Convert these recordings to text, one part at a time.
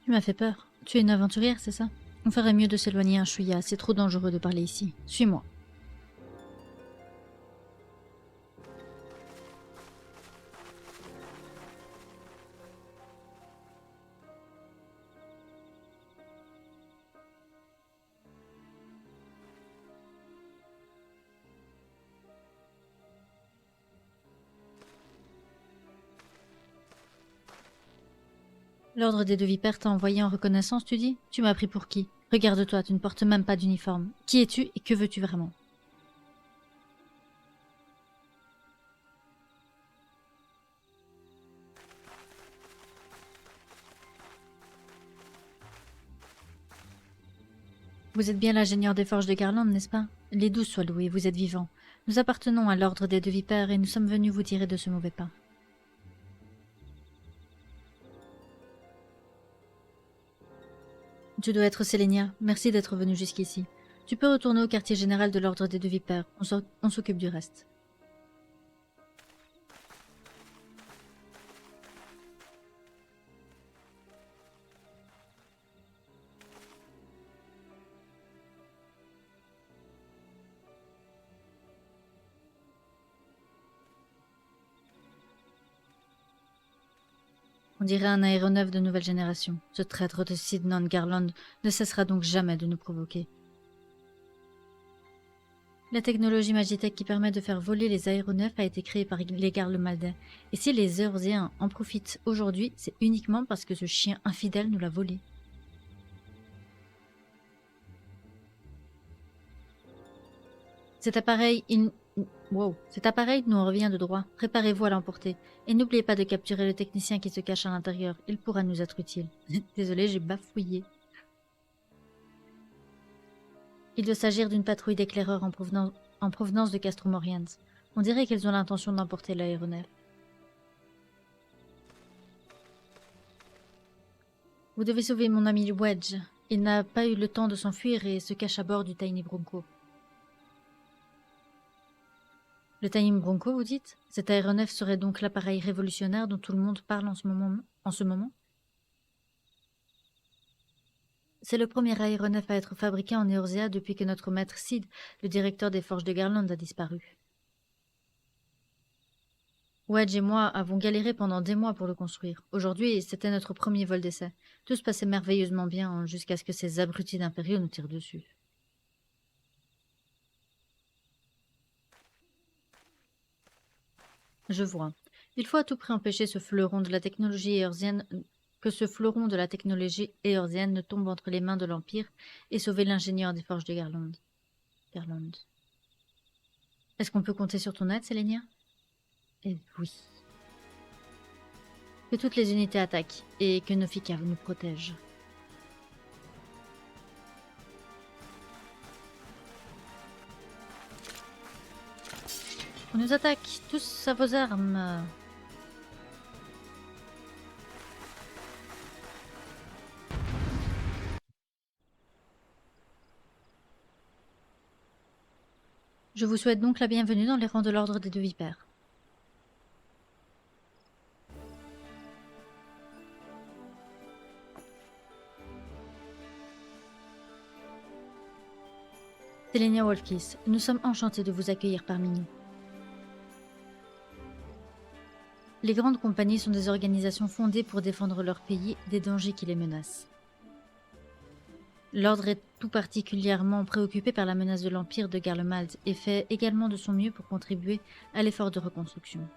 Tu m'as fait peur. Tu es une aventurière, c'est ça? On ferait mieux de s'éloigner un chouïa, c'est trop dangereux de parler ici. Suis-moi. L'ordre des deux vipères t'a envoyé en reconnaissance, tu dis? Tu m'as pris pour qui? Regarde-toi, tu ne portes même pas d'uniforme. Qui es-tu et que veux-tu vraiment? Vous êtes bien l'ingénieur des forges de Garland, n'est-ce pas? Les douze soient loués, vous êtes vivant. Nous appartenons à l'ordre des deux vipères et nous sommes venus vous tirer de ce mauvais pas. Tu dois être Sélénia. Merci d'être venu jusqu'ici. Tu peux retourner au quartier général de l'ordre des deux vipères. On s'occupe du reste. On dirait un aéronef de nouvelle génération. Ce traître de Sidnon Garland ne cessera donc jamais de nous provoquer. La technologie Magitech qui permet de faire voler les aéronefs a été créée par les Garles Maltais. Et si les Eorziens en profitent aujourd'hui, c'est uniquement parce que ce chien infidèle nous l'a volé. Cet appareil, Cet appareil nous revient de droit. Préparez-vous à l'emporter. Et n'oubliez pas de capturer le technicien qui se cache à l'intérieur. Il pourra nous être utile. Désolé, j'ai bafouillé. Il doit s'agir d'une patrouille d'éclaireurs en provenance de Castromorians. On dirait qu'ils ont l'intention d'emporter l'aéronef. Vous devez sauver mon ami Wedge. Il n'a pas eu le temps de s'enfuir et se cache à bord du Tiny Bronco. Le Tiny Bronco, vous dites? Cet aéronef serait donc l'appareil révolutionnaire dont tout le monde parle en ce moment? C'est le premier aéronef à être fabriqué en Eorzea depuis que notre maître Sid, le directeur des forges de Garland, a disparu. Wedge et moi avons galéré pendant des mois pour le construire. Aujourd'hui, c'était notre premier vol d'essai. Tout se passait merveilleusement bien jusqu'à ce que ces abrutis d'impériaux nous tirent dessus. Je vois. Il faut à tout prix empêcher ce fleuron de la technologie éorzienne que ce fleuron de la technologie éorzienne ne tombe entre les mains de l'Empire et sauver l'ingénieur des forges de Garland. Est-ce qu'on peut compter sur ton aide, Sélénia? Eh oui. Que toutes les unités attaquent et que Nofika nous protège. On nous attaque, tous à vos armes. Je vous souhaite donc la bienvenue dans les rangs de l'ordre des deux vipères. Sélénia Wolfkiss, nous sommes enchantés de vous accueillir parmi nous. Les grandes compagnies sont des organisations fondées pour défendre leur pays des dangers qui les menacent. L'ordre est tout particulièrement préoccupé par la menace de l'Empire de Garlemald et fait également de son mieux pour contribuer à l'effort de reconstruction.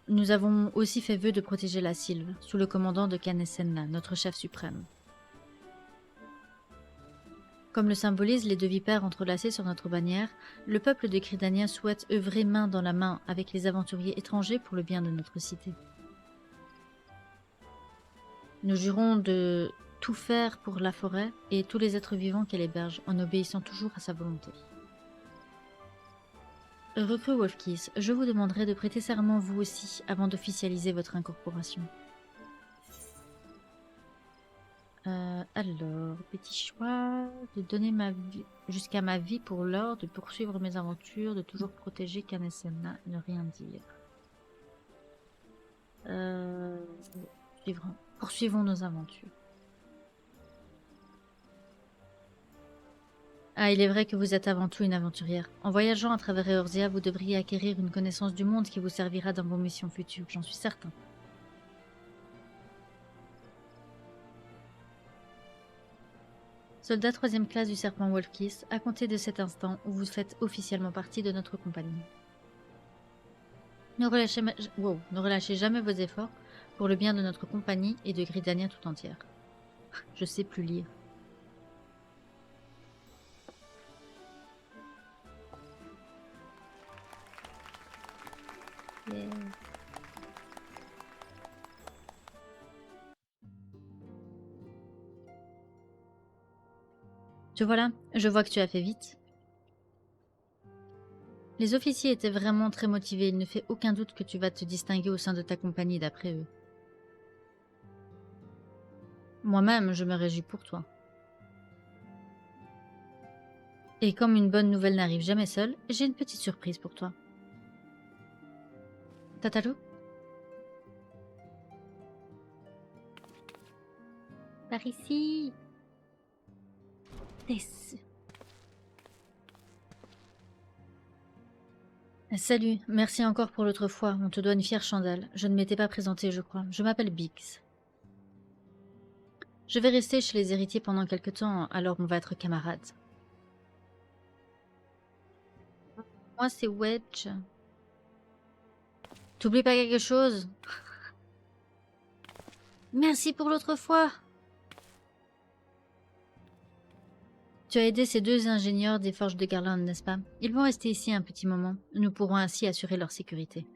Nous avons aussi fait vœu de protéger la Sylve, sous le commandant de Canesenna, notre chef suprême. Comme le symbolisent les deux vipères entrelacées sur notre bannière, le peuple de Cridania souhaite œuvrer main dans la main avec les aventuriers étrangers pour le bien de notre cité. Nous jurons de tout faire pour la forêt et tous les êtres vivants qu'elle héberge, en obéissant toujours à sa volonté. Recrue Wolfkiss, je vous demanderai de prêter serment vous aussi avant d'officialiser votre incorporation. Alors, petit choix, de donner ma vie jusqu'à ma vie pour l'or, de poursuivre mes aventures, de toujours protéger Canesenna, ne rien dire. Suivant. poursuivons nos aventures. Ah, il est vrai que vous êtes avant tout une aventurière. En voyageant à travers Eorzea, vous devriez acquérir une connaissance du monde qui vous servira dans vos missions futures, j'en suis certain. Soldat 3e classe du serpent Wolfkiss, à compter de cet instant où vous faites officiellement partie de notre compagnie. Ne relâchez jamais vos efforts pour le bien de notre compagnie et de Gridania tout entière. Je sais plus lire. Yeah. Te voilà, je vois que tu as fait vite. Les officiers étaient vraiment très motivés, il ne fait aucun doute que tu vas te distinguer au sein de ta compagnie d'après eux. Moi-même, je me réjouis pour toi. Et comme une bonne nouvelle n'arrive jamais seule, j'ai une petite surprise pour toi. Tataru? Par ici. Desu. Salut, merci encore pour l'autre fois, on te doit une fière chandelle. Je ne m'étais pas présentée, je crois. Je m'appelle Biggs. Je vais rester chez les héritiers pendant quelque temps, alors on va être camarades. Moi, c'est Wedge. T'oublies pas quelque chose? Merci pour l'autre fois. Tu as aidé ces deux ingénieurs des forges de Garland, n'est-ce pas? Ils vont rester ici un petit moment. Nous pourrons ainsi assurer leur sécurité.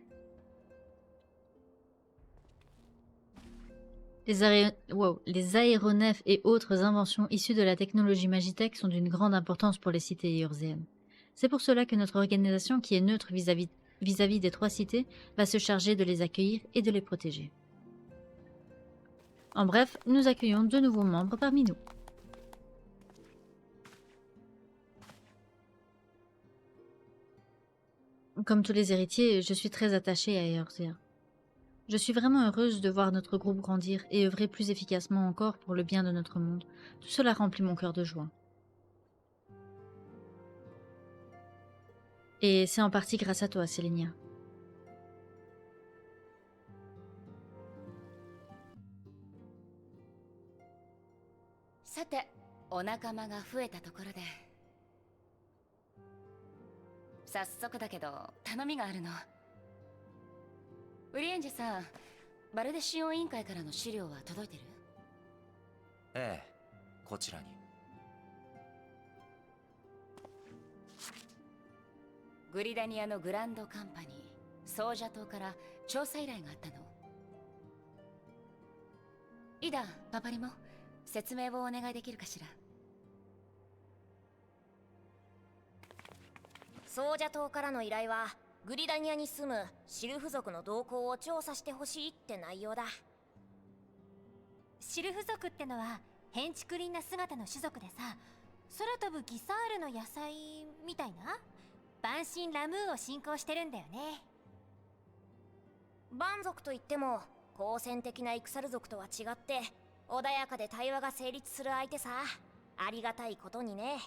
Les aéronefs et autres inventions issues de la technologie Magitech sont d'une grande importance pour les cités éorzéennes. C'est pour cela que notre organisation, qui est neutre vis-à-vis des 3 cités, va se charger de les accueillir et de les protéger. En bref, nous accueillons 2 nouveaux membres parmi nous. Comme tous les héritiers, je suis très attachée à Eorzea. Je suis vraiment heureuse de voir notre groupe grandir et œuvrer plus efficacement encore pour le bien de notre monde. Tout cela remplit mon cœur de joie. Et c'est en partie grâce à toi, Sélénia. Sate, お仲間が増えたところで早速だけど頼みがあるの。ウリエンジェさん、バルデシオン委員会からの資料は届いてる？ええ、こちらに。グリダニアのグランドカンパニー、ソージャ島から調査依頼があったの。イダ、パパリも説明をお願いできるかしら。ソージャ島からの依頼はグリダニアに住むシルフ族の動向を調査してほしいって内容だ。シルフ族ってのは変竹林な姿の種族でさ、空飛ぶギサールの野菜みたいな万神ラムーを信仰してるんだよね。蛮族といっても好戦的なイクサル族とは違って穏やかで対話が成立する相手さ。ありがたいことにね。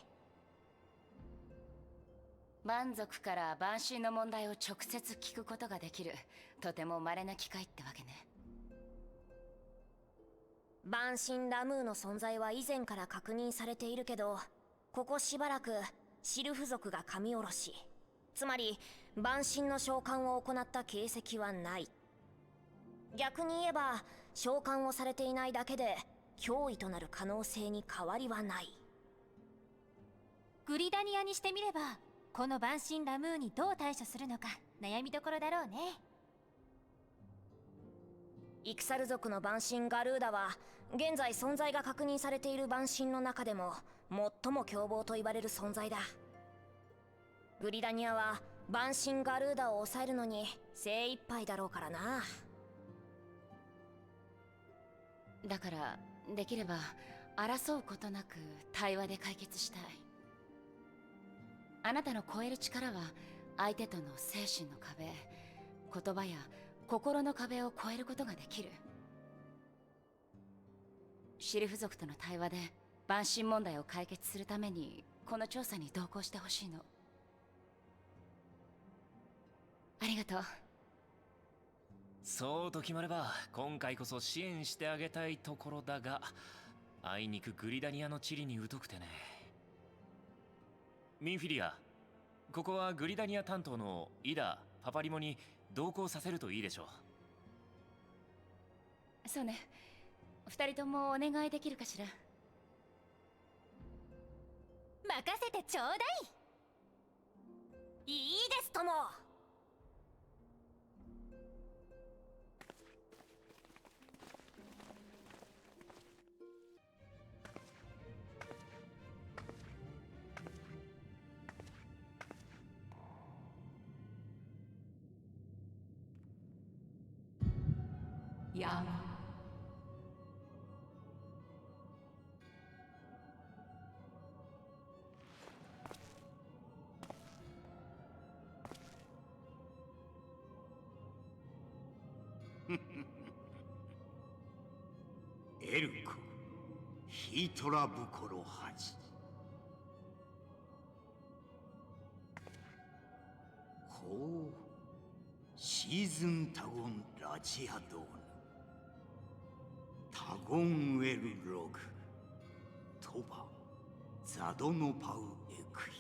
蛮族から万神の問題を直接聞くことができる、とても稀な機会ってわけね。万神ラムーの存在は以前から確認されているけど、ここしばらくシルフ族が神下ろし、つまり万神の召喚を行った形跡はない。逆に言えば召喚をされていないだけで脅威となる可能性に変わりはない。グリダニアにしてみれば、この万神ラムーにどう対処するのか悩みどころだろうね。イクサル族の万神ガルーダは現在存在が確認されている万神の中でも最も凶暴と言われる存在だ。グリダニアは万神ガルーダを抑えるのに精一杯だろうからな。だからできれば争うことなく対話で解決したい。あなたの超える力は相手との精神の壁、言葉や心の壁を越えることができる。シルフ族との対話で万神問題を解決するためにこの調査に同行してほしいの。ありがとう。そうと決まれば今回こそ支援してあげたいところだが、あいにくグリダニアの地理に疎くてね。ミンフィリア、ここはグリダニア担当のイダ・パパリモに同行させるといいでしょう。そうね。二人ともお願いできるかしら。任せてちょうだい。いいですとも。闇。エルク、ヒートラブコロハジ。ほう、シーズンタゴンラジアドーヌ、タゴンウェルログ、トバ、ザドノパウエクイ。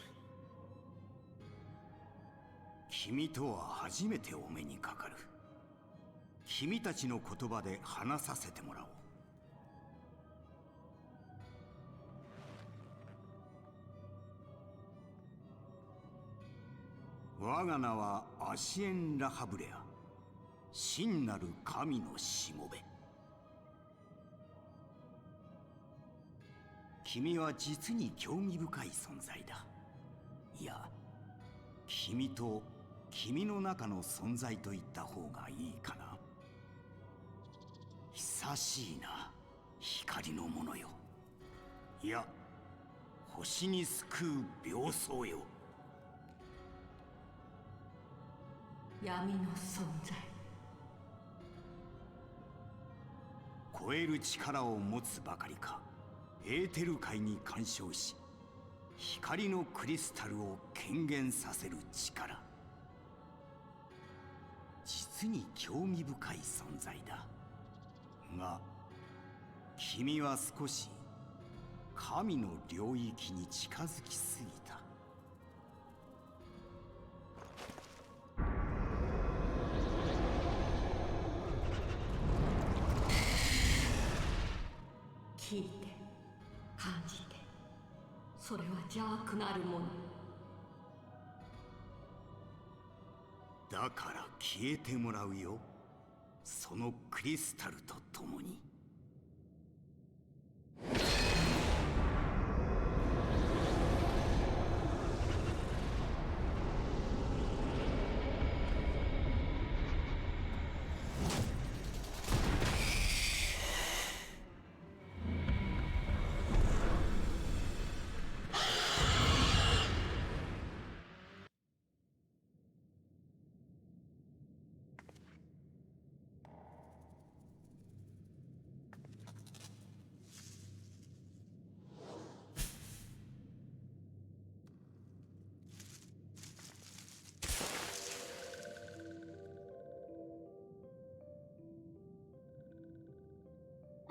君とは初めてお目にかかる。君たちの言葉で話させてもらおう。我が名はアシエン・ラハブレア、真なる神のしもべ。君は実に興味深い存在だ。いや、君と君の中の存在と言った方がいいかな。久しいな、光のものよ。いや、星に救う病巣よ。闇の存在。超える力を持つばかりか、エーテル界に干渉し、光のクリスタルを顕現させる力。実に興味深い存在だ。が、君は少し神の領域に近づきすぎた。聞いて、感じて、それは邪悪なるもの。だから消えてもらうよ、そのクリスタルと共に。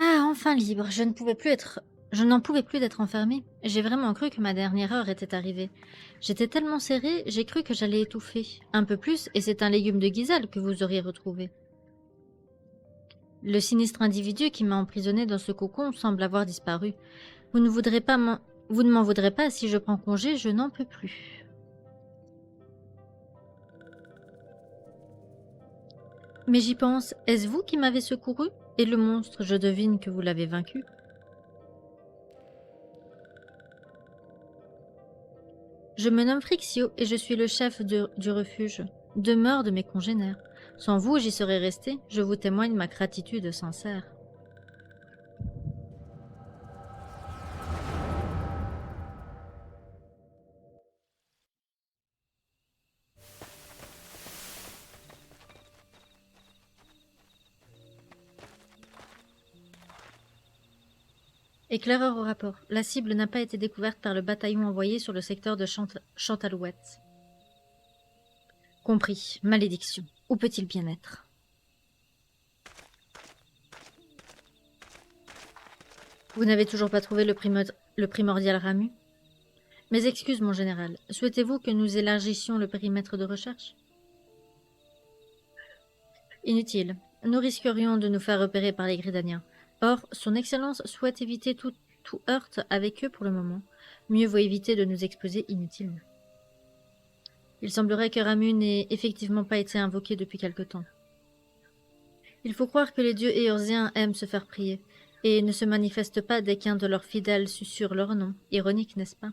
Ah, enfin libre. Je n'en pouvais plus d'être enfermée. J'ai vraiment cru que ma dernière heure était arrivée. J'étais tellement serrée, j'ai cru que j'allais étouffer. Un peu plus, et c'est un légume de Gizal que vous auriez retrouvé. Le sinistre individu qui m'a emprisonnée dans ce cocon semble avoir disparu. Vous ne m'en voudrez pas si je prends congé, je n'en peux plus. Mais j'y pense, est-ce vous qui m'avez secouru? Et le monstre, je devine que vous l'avez vaincu. Je me nomme Frixio et je suis le chef du refuge, demeure de mes congénères. Sans vous, j'y serais resté, je vous témoigne ma gratitude sincère. Éclaireur au rapport. La cible n'a pas été découverte par le bataillon envoyé sur le secteur de Chantalouette. Compris. Malédiction. Où peut-il bien être? Vous n'avez toujours pas trouvé le primordial Ramu? Mes excuses, mon général. Souhaitez-vous que nous élargissions le périmètre de recherche? Inutile. Nous risquerions de nous faire repérer par les Gridaniens. Or, son Excellence souhaite éviter tout heurt avec eux pour le moment. Mieux vaut éviter de nous exposer inutilement. Il semblerait que Ramu n'ait effectivement pas été invoqué depuis quelque temps. Il faut croire que les dieux éorziens aiment se faire prier, et ne se manifestent pas dès qu'un de leurs fidèles susurre leur nom. Ironique, n'est-ce pas?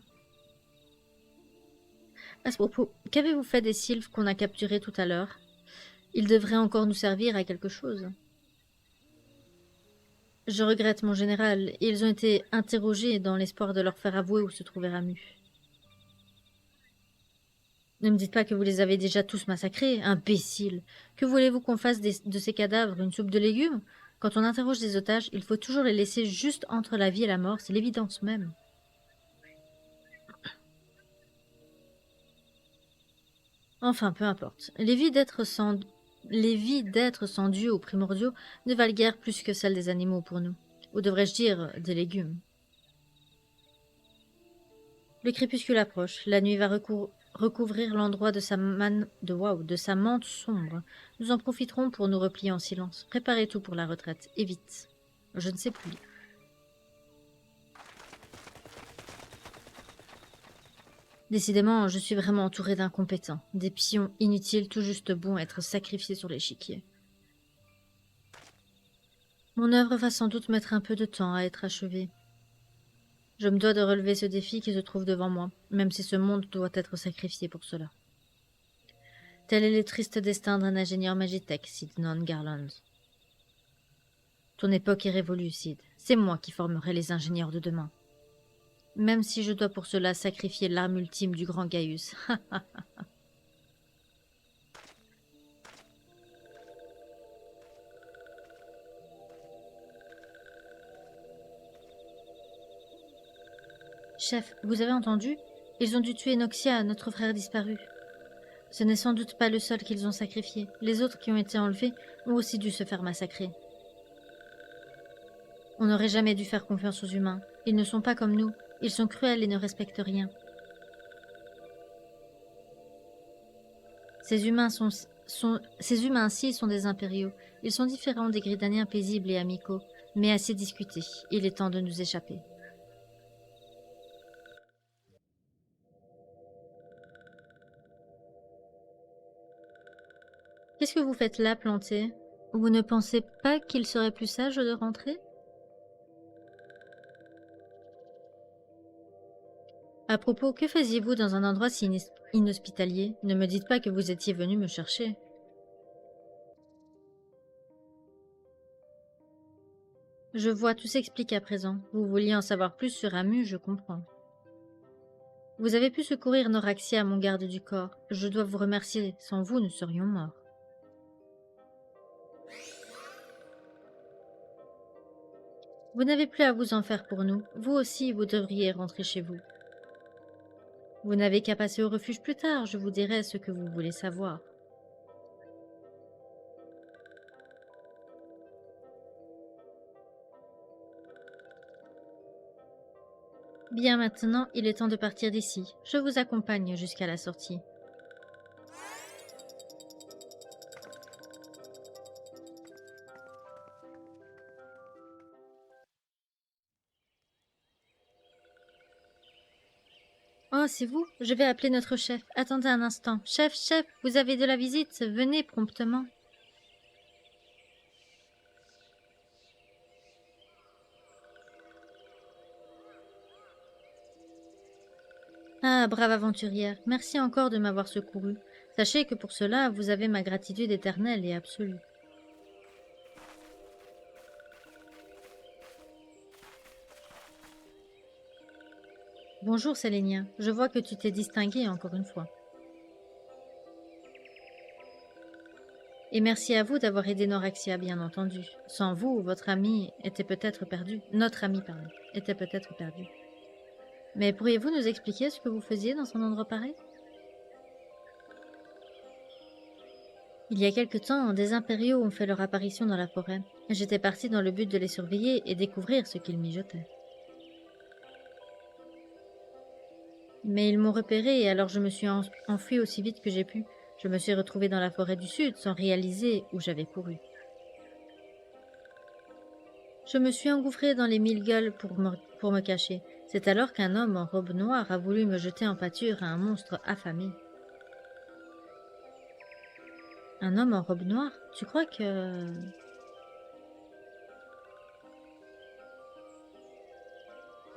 À ce propos, qu'avez-vous fait des sylphes qu'on a capturés tout à l'heure? Ils devraient encore nous servir à quelque chose. Je regrette, mon général. Ils ont été interrogés dans l'espoir de leur faire avouer où se trouvait Ramu. Ne me dites pas que vous les avez déjà tous massacrés, imbécile. Que voulez-vous qu'on fasse de ces cadavres? Une soupe de légumes? Quand on interroge des otages, il faut toujours les laisser juste entre la vie et la mort, c'est l'évidence même. Enfin, peu importe. Les vies d'êtres sans dieux ou primordiaux ne valent guère plus que celles des animaux pour nous. Ou devrais-je dire, des légumes. Le crépuscule approche. La nuit va recouvrir l'endroit de sa mante sombre. Nous en profiterons pour nous replier en silence. Préparez tout pour la retraite, et vite. Je ne sais plus lire. Décidément, je suis vraiment entouré d'incompétents, des pions inutiles tout juste bons à être sacrifiés sur l'échiquier. Mon œuvre va sans doute mettre un peu de temps à être achevée. Je me dois de relever ce défi qui se trouve devant moi, même si ce monde doit être sacrifié pour cela. Tel est le triste destin d'un ingénieur Magitech, Sid Non Garland. Ton époque est révolue, Sid. C'est moi qui formerai les ingénieurs de demain. Même si je dois pour cela sacrifier l'arme ultime du grand Gaius. Chef, vous avez entendu? Ils ont dû tuer Noxia, notre frère disparu. Ce n'est sans doute pas le seul qu'ils ont sacrifié. Les autres qui ont été enlevés ont aussi dû se faire massacrer. On n'aurait jamais dû faire confiance aux humains. Ils ne sont pas comme nous. Ils sont cruels et ne respectent rien. Ces humains-ci sont des impériaux. Ils sont différents des Gridaniens paisibles et amicaux, mais assez discutés. Il est temps de nous échapper. Qu'est-ce que vous faites là, planté? Vous ne pensez pas qu'il serait plus sage de rentrer? À propos, que faisiez-vous dans un endroit si inhospitalier? Ne me dites pas que vous étiez venu me chercher. Je vois, tout s'explique à présent. Vous vouliez en savoir plus sur Ramu, je comprends. Vous avez pu secourir Noraxia, mon garde du corps. Je dois vous remercier. Sans vous, nous serions morts. Vous n'avez plus à vous en faire pour nous. Vous aussi, vous devriez rentrer chez vous. Vous n'avez qu'à passer au refuge plus tard, je vous dirai ce que vous voulez savoir. Bien maintenant, il est temps de partir d'ici. Je vous accompagne jusqu'à la sortie. Oh, c'est vous? Je vais appeler notre chef. Attendez un instant. Chef, vous avez de la visite. Venez promptement. Ah, brave aventurière. Merci encore de m'avoir secouru. Sachez que pour cela, vous avez ma gratitude éternelle et absolue. Bonjour, Sélénien. Je vois que tu t'es distingué encore une fois. Et merci à vous d'avoir aidé Noraxia, bien entendu. Sans vous, votre ami était peut-être perdu. Notre ami, pardon, était peut-être perdu. Mais pourriez-vous nous expliquer ce que vous faisiez dans un endroit pareil? Il y a quelque temps, des impériaux ont fait leur apparition dans la forêt. J'étais partie dans le but de les surveiller et découvrir ce qu'ils mijotaient. Mais ils m'ont repéré et alors je me suis enfuie aussi vite que j'ai pu. Je me suis retrouvée dans la forêt du sud sans réaliser où j'avais couru. Je me suis engouffrée dans les mille gueules pour me cacher. C'est alors qu'un homme en robe noire a voulu me jeter en pâture à un monstre affamé. Un homme en robe noire? Tu crois que...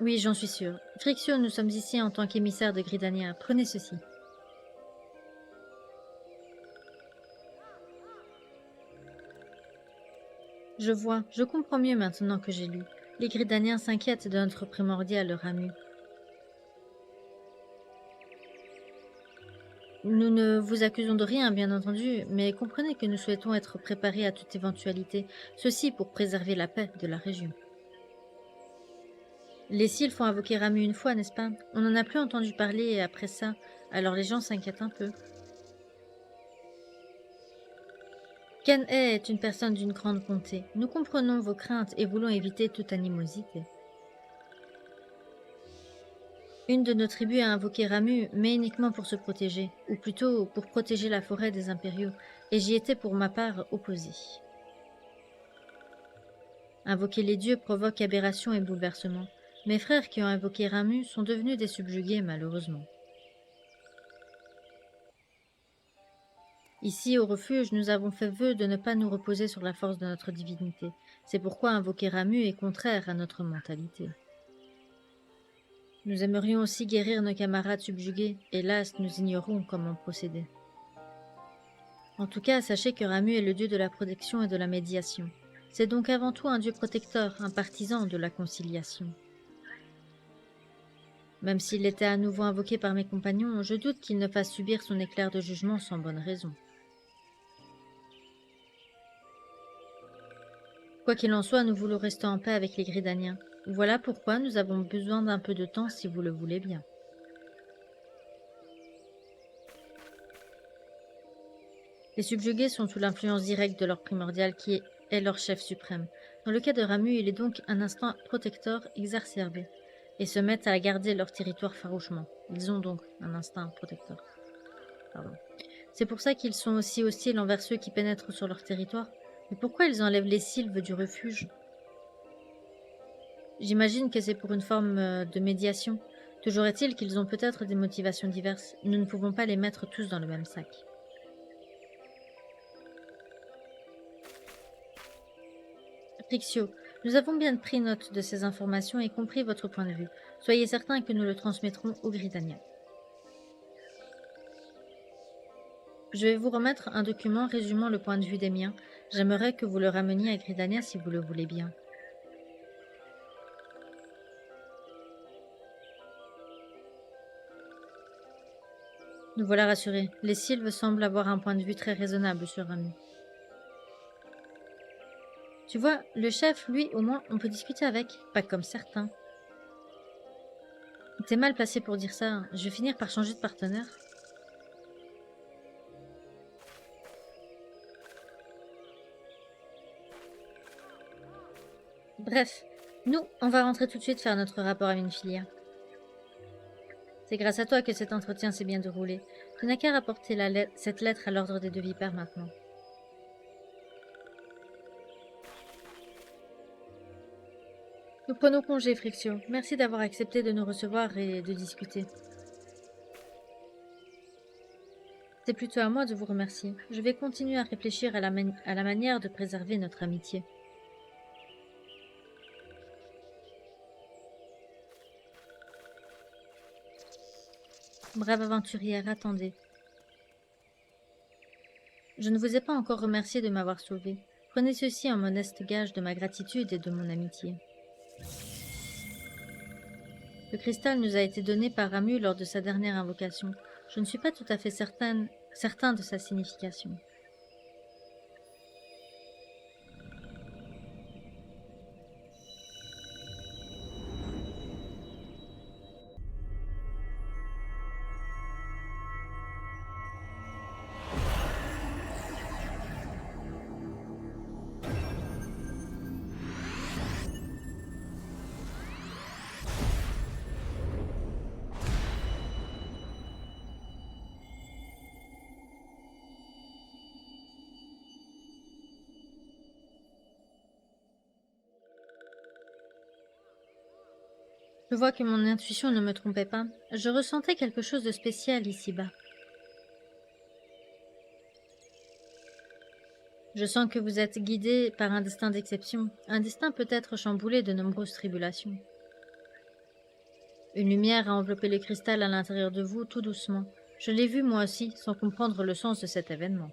Oui, j'en suis sûre. Frictio, nous sommes ici en tant qu'émissaire de Gridania. Prenez ceci. Je vois, je comprends mieux maintenant que j'ai lu. Les Gridaniens s'inquiètent de notre primordial Ramu. Nous ne vous accusons de rien, bien entendu, mais comprenez que nous souhaitons être préparés à toute éventualité, ceci pour préserver la paix de la région. Les Sylphes ont invoqué Ramu une fois, n'est-ce pas? On n'en a plus entendu parler après ça, alors les gens s'inquiètent un peu. Ken est une personne d'une grande bonté. Nous comprenons vos craintes et voulons éviter toute animosité. Une de nos tribus a invoqué Ramu, mais uniquement pour se protéger, ou plutôt pour protéger la forêt des impériaux, et j'y étais pour ma part opposé. Invoquer les dieux provoque aberration et bouleversement. Mes frères qui ont invoqué Ramu sont devenus des subjugués, malheureusement. Ici, au refuge, nous avons fait vœu de ne pas nous reposer sur la force de notre divinité. C'est pourquoi invoquer Ramu est contraire à notre mentalité. Nous aimerions aussi guérir nos camarades subjugués. Hélas, nous ignorons comment procéder. En tout cas, sachez que Ramu est le dieu de la protection et de la médiation. C'est donc avant tout un dieu protecteur, un partisan de la conciliation. Même s'il était à nouveau invoqué par mes compagnons, je doute qu'il ne fasse subir son éclair de jugement sans bonne raison. Quoi qu'il en soit, nous voulons rester en paix avec les Gridaniens. Voilà pourquoi nous avons besoin d'un peu de temps si vous le voulez bien. Les subjugués sont sous l'influence directe de leur primordial qui est leur chef suprême. Dans le cas de Ramu, il est donc un instinct protecteur exacerbé et se mettent à garder leur territoire farouchement. Ils ont donc un instinct protecteur. C'est pour ça qu'ils sont aussi hostiles envers ceux qui pénètrent sur leur territoire. Mais pourquoi ils enlèvent les sylphes du refuge? J'imagine que c'est pour une forme de médiation. Toujours est-il qu'ils ont peut-être des motivations diverses. Nous ne pouvons pas les mettre tous dans le même sac. Frictio, nous avons bien pris note de ces informations et compris votre point de vue. Soyez certain que nous le transmettrons aux Gridaniens. Je vais vous remettre un document résumant le point de vue des miens. J'aimerais que vous le rameniez à Gridania si vous le voulez bien. Nous voilà rassurés. Les Sylves semblent avoir un point de vue très raisonnable sur Ramu. Tu vois, le chef, lui, au moins, on peut discuter avec, pas comme certains. T'es mal placé pour dire ça, hein. Je vais finir par changer de partenaire. Bref, nous, on va rentrer tout de suite faire notre rapport à Minfilia. C'est grâce à toi que cet entretien s'est bien déroulé. Tu n'as qu'à rapporter cette lettre à l'ordre des deux vipères maintenant. Nous prenons congé, Frictio. Merci d'avoir accepté de nous recevoir et de discuter. C'est plutôt à moi de vous remercier. Je vais continuer à réfléchir à la manière de préserver notre amitié. Brave aventurière, attendez. Je ne vous ai pas encore remercié de m'avoir sauvé. Prenez ceci en modeste gage de ma gratitude et de mon amitié. Le cristal nous a été donné par Ramu lors de sa dernière invocation. Je ne suis pas tout à fait certain de sa signification. Je vois que mon intuition ne me trompait pas. Je ressentais quelque chose de spécial ici-bas. Je sens que vous êtes guidé par un destin d'exception, un destin peut-être chamboulé de nombreuses tribulations. Une lumière a enveloppé le cristal à l'intérieur de vous tout doucement. Je l'ai vu moi aussi, sans comprendre le sens de cet événement.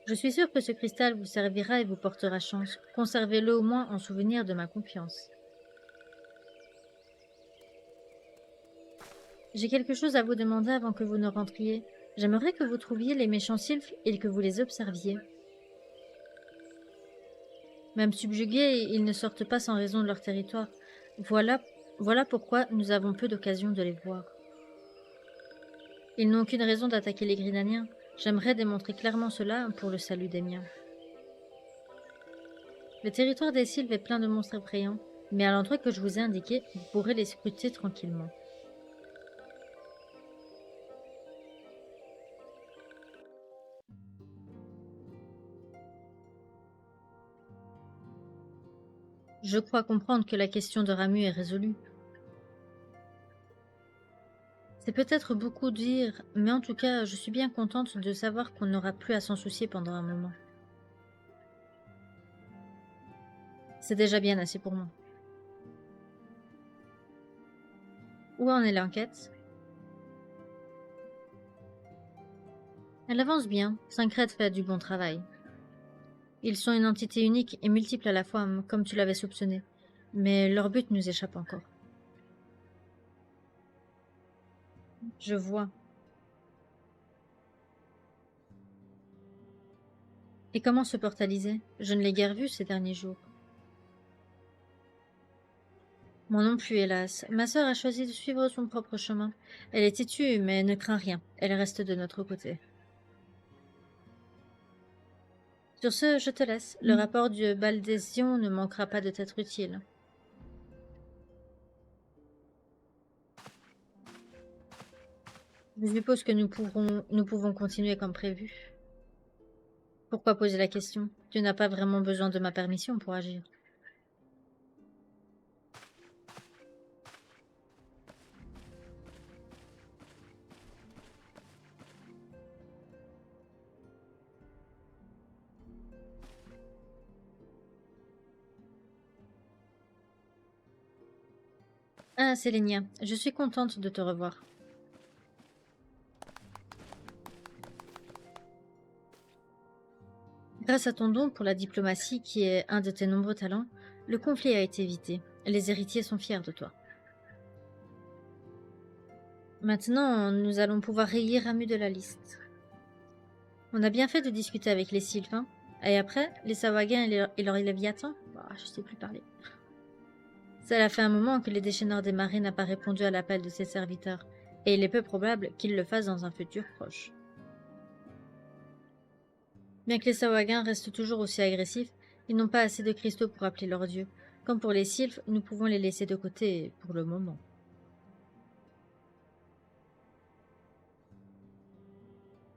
Je suis sûre que ce cristal vous servira et vous portera chance. Conservez-le au moins en souvenir de ma confiance. J'ai quelque chose à vous demander avant que vous ne rentriez. J'aimerais que vous trouviez les méchants sylphes et que vous les observiez. Même subjugués, ils ne sortent pas sans raison de leur territoire. Voilà pourquoi nous avons peu d'occasion de les voir. Ils n'ont aucune raison d'attaquer les Gridaniens. J'aimerais démontrer clairement cela pour le salut des miens. Le territoire des sylphes est plein de monstres effrayants, mais à l'endroit que je vous ai indiqué, vous pourrez les scruter tranquillement. Je crois comprendre que la question de Ramu est résolue. C'est peut-être beaucoup dire, mais en tout cas, je suis bien contente de savoir qu'on n'aura plus à s'en soucier pendant un moment. C'est déjà bien assez pour moi. Où en est l'enquête? Elle avance bien, Syncrète fait du bon travail. Ils sont une entité unique et multiple à la fois, comme tu l'avais soupçonné, mais leur but nous échappe encore. Je vois. Et comment se portaliser? Je ne l'ai guère vu ces derniers jours. Moi non plus, hélas. Ma sœur a choisi de suivre son propre chemin. Elle est têtue, mais ne craint rien. Elle reste de notre côté. Sur ce, je te laisse. Le rapport du bal d'Hésion ne manquera pas de t'être utile. Je suppose que nous pouvons continuer comme prévu. Pourquoi poser la question? Tu n'as pas vraiment besoin de ma permission pour agir. Ah, Sélénia, je suis contente de te revoir. Grâce à ton don pour la diplomatie, qui est un de tes nombreux talents, le conflit a été évité. Les héritiers sont fiers de toi. Maintenant, nous allons pouvoir rayer Ramu de la liste. On a bien fait de discuter avec les sylphes, hein. Et après, les Sahuagins et leur Léviathan? Bah, je sais plus parler. Cela fait un moment que les déchaîneurs des marées n'a pas répondu à l'appel de ses serviteurs, et il est peu probable qu'ils le fassent dans un futur proche. Bien que les Sahuagins restent toujours aussi agressifs, ils n'ont pas assez de cristaux pour appeler leur dieu. Comme pour les sylphes, nous pouvons les laisser de côté pour le moment.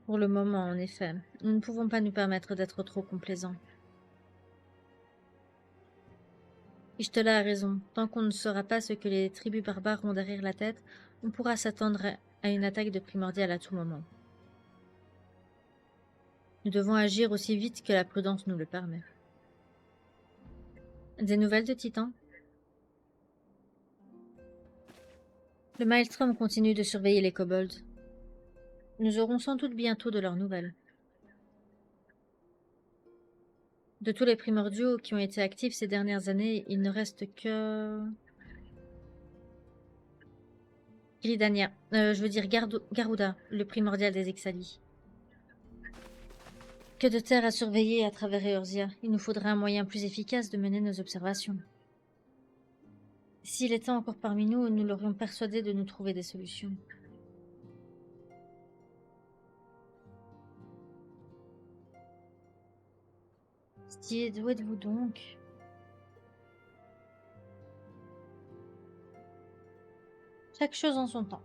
Pour le moment, en effet, nous ne pouvons pas nous permettre d'être trop complaisants. Ishtala a raison. Tant qu'on ne saura pas ce que les tribus barbares ont derrière la tête, on pourra s'attendre à une attaque de primordial à tout moment. Nous devons agir aussi vite que la prudence nous le permet. Des nouvelles de Titan? Le Maelstrom continue de surveiller les kobolds. Nous aurons sans doute bientôt de leurs nouvelles. De tous les primordiaux qui ont été actifs ces dernières années, il ne reste que... Gridania. Je veux dire Garuda, le primordial des Ixali. Que de terre à surveiller à travers Eorzea. Il nous faudra un moyen plus efficace de mener nos observations. S'il était encore parmi nous, nous l'aurions persuadé de nous trouver des solutions. Stied, où êtes-vous donc? Chaque chose en son temps.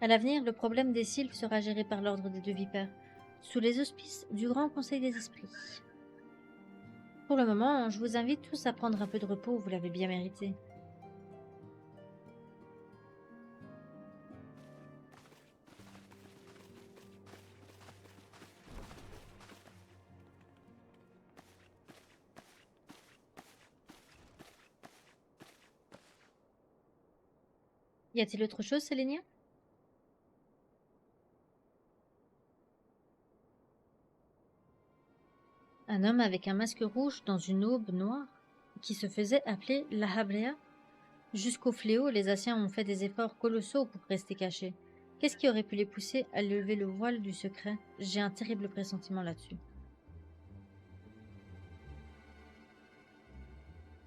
À l'avenir, le problème des sylphes sera géré par l'ordre des deux vipères, sous les auspices du Grand Conseil des Esprits. Pour le moment, je vous invite tous à prendre un peu de repos, vous l'avez bien mérité. Y a-t-il autre chose, Sélénia? Un homme avec un masque rouge dans une aube noire, qui se faisait appeler la Habrea. Jusqu'au fléau, les Asiens ont fait des efforts colossaux pour rester cachés. Qu'est-ce qui aurait pu les pousser à lever le voile du secret? J'ai un terrible pressentiment là-dessus.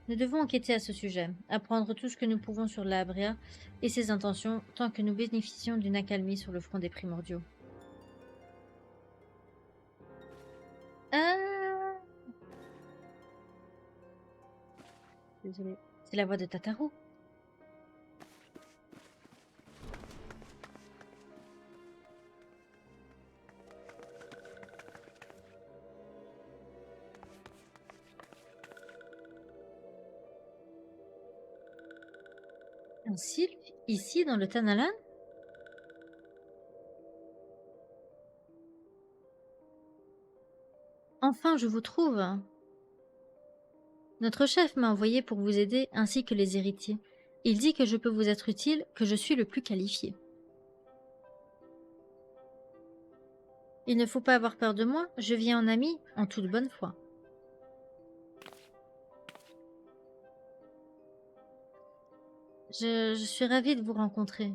Nous devons enquêter à ce sujet, apprendre tout ce que nous pouvons sur la Habrea et ses intentions, tant que nous bénéficions d'une accalmie sur le front des primordiaux. Ah! Désolée. C'est la voix de Tataru. Un sylphe ici dans le Tanalan? Enfin, je vous trouve. Notre chef m'a envoyé pour vous aider ainsi que les héritiers. Il dit que je peux vous être utile, que je suis le plus qualifié. Il ne faut pas avoir peur de moi, je viens en ami, en toute bonne foi. Je suis ravie de vous rencontrer.